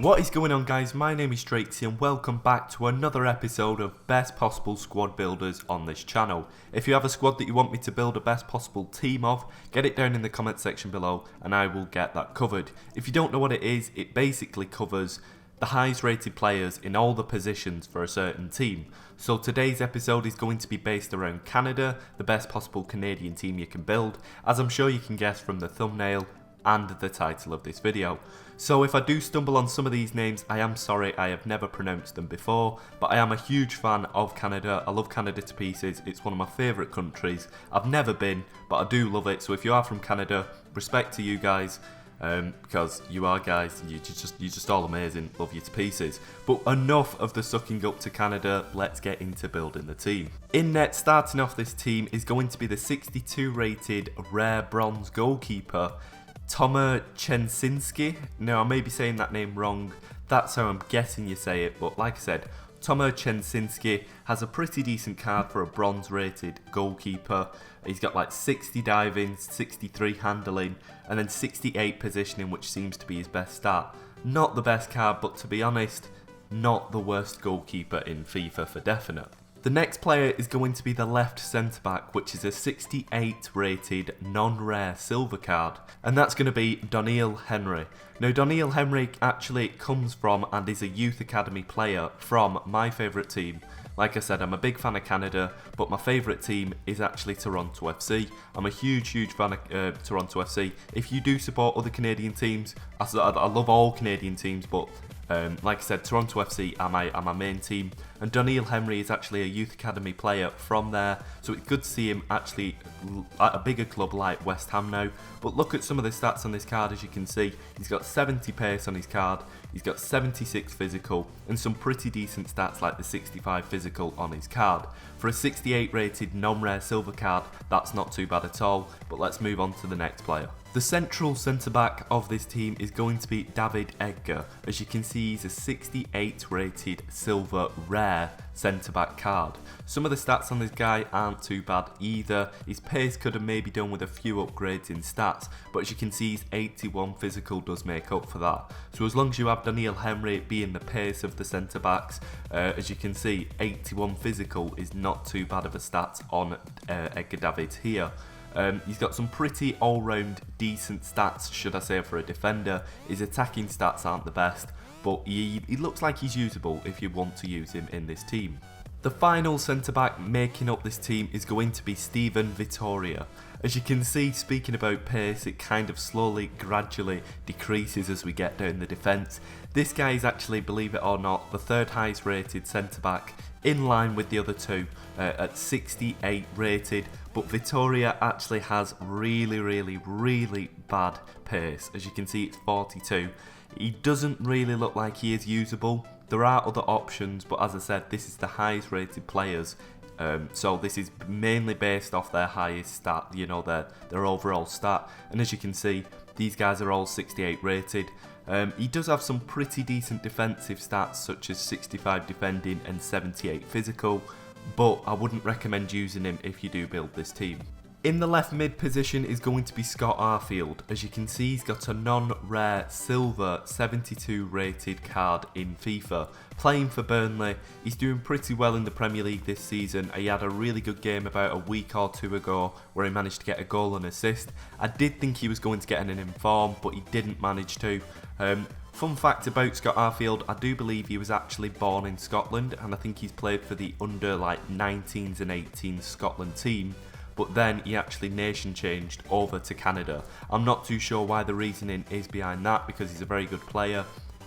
What is going on, guys? My name is Drakesy and welcome back to another episode of Best Possible Squad Builders on this channel. If you have a squad that you want me to build a best possible team of, get it down in the comment section below and I will get that covered. If you don't know what it is, it basically covers the highest rated players in all the positions for a certain team. So today's episode is going to be based around Canada, the best possible Canadian team you can build, as I'm sure you can guess from the thumbnail and the title of this video. So if I do stumble on some of these names, I am sorry, I have never pronounced them before, but I am a huge fan of Canada. I love Canada to pieces. It's one of my favourite countries. I've never been, but I do love it. So if you are from Canada, respect to you guys, because you are guys, you're just all amazing. Love you to pieces. But enough of the sucking up to Canada, let's get into building the team. In net, starting off this team is going to be the 62 rated rare bronze goalkeeper, Tomer Chensinski. Now, I may be saying that name wrong. That's how I'm guessing you say it, but like I said, Tomer Chensinski has a pretty decent card for a bronze rated goalkeeper. He's got like 60 diving, 63 handling, and then 68 positioning, which seems to be his best stat. Not the best card, but to be honest, not the worst goalkeeper in FIFA for definite. The next player is going to be the left centre back, which is a 68 rated non-rare silver card, and that's going to be Daniel Henry. Now, Daniel Henry actually comes from and is a youth academy player from my favourite team. Like I said, I'm a big fan of Canada, but my favourite team is actually Toronto FC. I'm a huge fan of Toronto FC. If you do support other Canadian teams, I love all Canadian teams, but like I said, Toronto FC are my main team, and Daniel Henry is actually a youth academy player from there, so it's good to see him actually at a bigger club like West Ham now. But look at some of the stats on this card. As you can see, he's got 70 pace on his card, he's got 76 physical, and some pretty decent stats like the 65 physical on his card. For a 68 rated non-rare silver card, that's not too bad at all, but let's move on to the next player. The central centre-back of this team is going to be David Edgar. As you can see, he's a 68 rated silver rare centre-back card. Some of the stats on this guy aren't too bad either. His pace could have maybe done with a few upgrades in stats, but as you can see, his 81 physical does make up for that. So as long as you have Daniel Henry being the pace of the centre-backs, as you can see, 81 physical is not too bad of a stat on Edgar David here. He's got some pretty all-round decent stats, should I say, for a defender. His attacking stats aren't the best, but he looks like he's usable if you want to use him in this team. The final centre-back making up this team is going to be Steven Vittoria. As you can see, speaking about pace, it kind of slowly, gradually decreases as we get down the defence. This guy is actually, believe it or not, the third highest rated centre-back, in line with the other two at 68 rated, but Vittoria actually has really bad pace. As you can see, it's 42. He doesn't really look like he is usable. There are other options, but as I said, this is the highest rated players, so this is mainly based off their highest stat, you know, their overall stat, and as you can see, these guys are all 68 rated. He does have some pretty decent defensive stats, such as 65 defending and 78 physical, but I wouldn't recommend using him if you do build this team. In the left mid position is going to be Scott Arfield. As you can see, he's got a non-rare silver 72 rated card in FIFA. Playing for Burnley, he's doing pretty well in the Premier League this season. He had a really good game about a week or two ago where he managed to get a goal and assist. I did think he was going to get an inform, but he didn't manage to. Fun fact about Scott Arfield, I do believe he was actually born in Scotland, and I think he's played for the under 19s and 18s Scotland team. But then he actually nation changed over to Canada. I'm not too sure why the reasoning is behind that, because he's a very good player.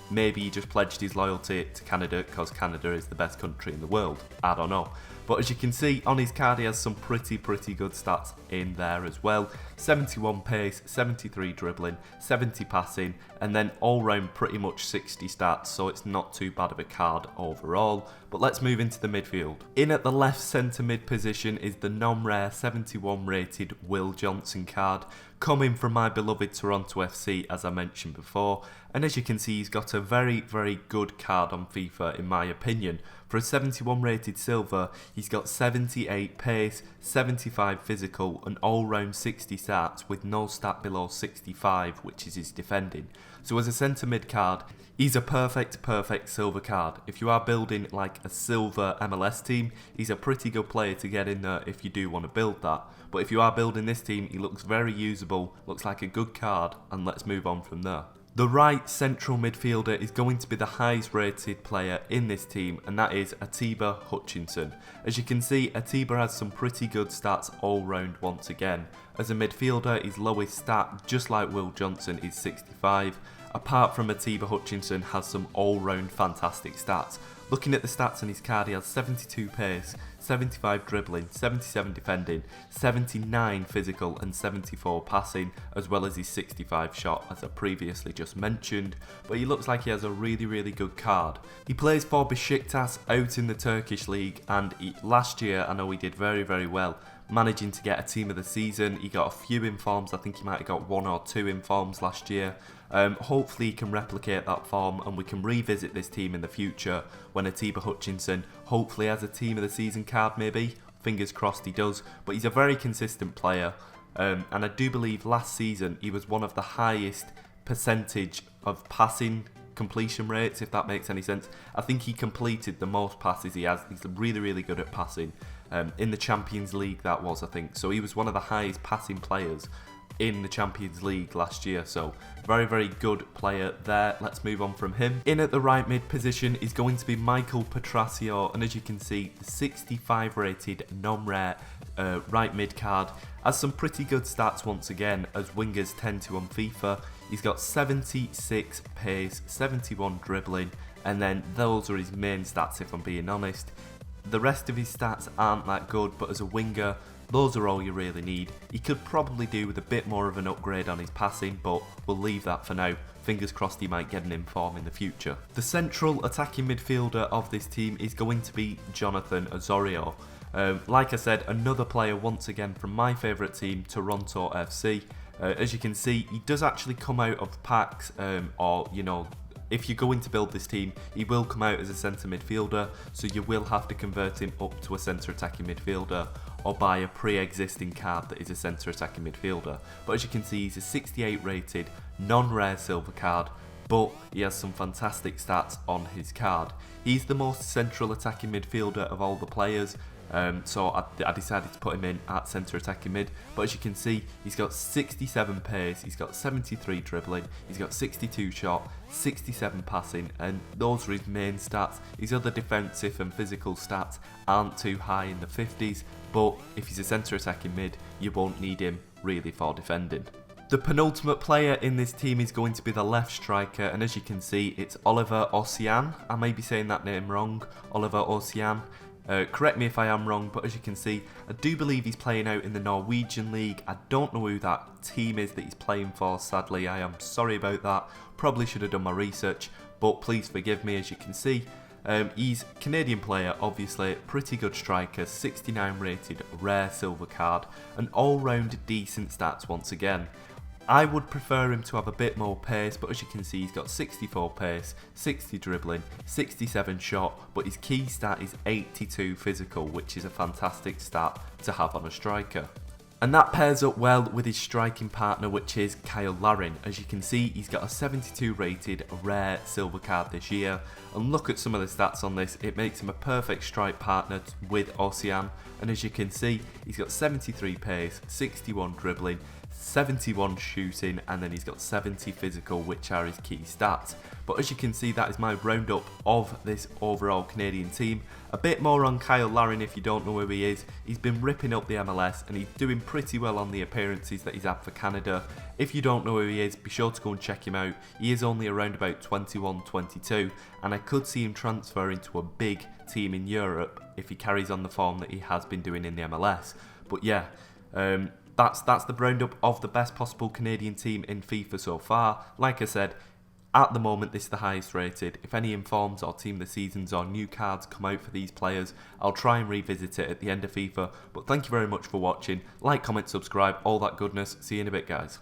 Maybe he just pledged his loyalty to Canada because Canada is the best country in the world. I don't know. But as you can see, on his card he has some pretty good stats in there as well. 71 pace, 73 dribbling, 70 passing, and then all round pretty much 60 stats, so it's not too bad of a card overall. But let's move into the midfield. In at the left centre mid position is the non-rare 71 rated Will Johnson card. coming from my beloved Toronto FC, as I mentioned before. And as you can see, he's got a very, very good card on FIFA, in my opinion. For a 71 rated silver, he's got 78 pace, 75 physical, and all-round 60 stats with no stat below 65, which is his defending. So as a centre mid card, he's a perfect silver card. If you are building like a silver MLS team, he's a pretty good player to get in there if you do want to build that. But if you are building this team, he looks very usable, looks like a good card, and let's move on from there. The right central midfielder is going to be the highest rated player in this team, and that is Atiba Hutchingson. As you can see, Atiba has some pretty good stats all round once again. As a midfielder, his lowest stat, just like Will Johnson, is 65. Apart from Atiba, Hutchinson has some all-round fantastic stats. Looking at the stats on his card, he has 72 pace, 75 dribbling, 77 defending, 79 physical and 74 passing, as well as his 65 shot, as I previously just mentioned. But he looks like he has a really good card. He plays for Besiktas out in the Turkish league, and last year I know he did very well, managing to get a team of the season. He got a few informs, I think he might have got 1 or 2 informs last year. Hopefully he can replicate that form and we can revisit this team in the future when Atiba Hutchinson hopefully has a team of the season card maybe. Fingers crossed he does, but he's a very consistent player, and I do believe last season he was one of the highest percentage of passing completion rates, if that makes any sense. I think he completed the most passes he has. He's really good at passing. In the Champions League that was, I think. So he was one of the highest passing players in the Champions League last year, so very good player there. Let's move on from him. In at the right mid position is going to be Michael Petrasio, and as you can see, the 65 rated non-rare right mid card has some pretty good stats once again, as wingers tend to on FIFA. He's got 76 pace, 71 dribbling, and then those are his main stats if I'm being honest. The rest of his stats aren't that good, but as a winger, those are all you really need. He could probably do with a bit more of an upgrade on his passing, but we'll leave that for now. Fingers crossed he might get an inform in the future. The central attacking midfielder of this team is going to be Jonathan Osorio. Like I said, another player once again from my favourite team, Toronto FC. As you can see, he does actually come out of packs, or you know, if you're going to build this team, he will come out as a centre midfielder, so you will have to convert him up to a centre attacking midfielder or buy a pre-existing card that is a centre attacking midfielder. But as you can see, he's a 68 rated, non-rare silver card, but he has some fantastic stats on his card. He's the most central attacking midfielder of all the players, so I decided to put him in at centre attacking mid. But as you can see, he's got 67 pace, he's got 73 dribbling, he's got 62 shot, 67 passing, and those are his main stats. His other defensive and physical stats aren't too high in the 50s, but if he's a centre attacking mid, you won't need him really for defending. The penultimate player in this team is going to be the left striker, and as you can see, it's Oliver Ossian. I may be saying that name wrong, Oliver Ossian. Correct me if I am wrong, but as you can see, I do believe he's playing out in the Norwegian League. I don't know who that team is that he's playing for, sadly. I am sorry about that. Probably should have done my research, but please forgive me. As you can see, he's a Canadian player, obviously, pretty good striker, 69 rated, rare silver card, and all-round decent stats once again. I would prefer him to have a bit more pace, but as you can see, he's got 64 pace, 60 dribbling, 67 shot, but his key stat is 82 physical, which is a fantastic stat to have on a striker. And that pairs up well with his striking partner, which is Kyle Larin. As you can see, he's got a 72 rated rare silver card this year, and look at some of the stats on this. It makes him a perfect strike partner with Ossian, and as you can see, he's got 73 pace, 61 dribbling, 71 shooting, and then he's got 70 physical, which are his key stats. But as you can see, that is my roundup of this overall Canadian team. A bit more on Kyle Larin if you don't know who he is. He's been ripping up the MLS and he's doing pretty well on the appearances that he's had for Canada. If you don't know who he is, be sure to go and check him out. He is only around about 21, 22, and I could see him transfer into a big team in Europe if he carries on the form that he has been doing in the MLS. But yeah, that's the roundup of the best possible Canadian team in FIFA so far. Like I said, At the moment, this is the highest rated. If any informs or team of the seasons or new cards come out for these players, I'll try and revisit it at the end of FIFA. But thank you very much for watching. Like, comment, subscribe, all that goodness. See you in a bit, guys.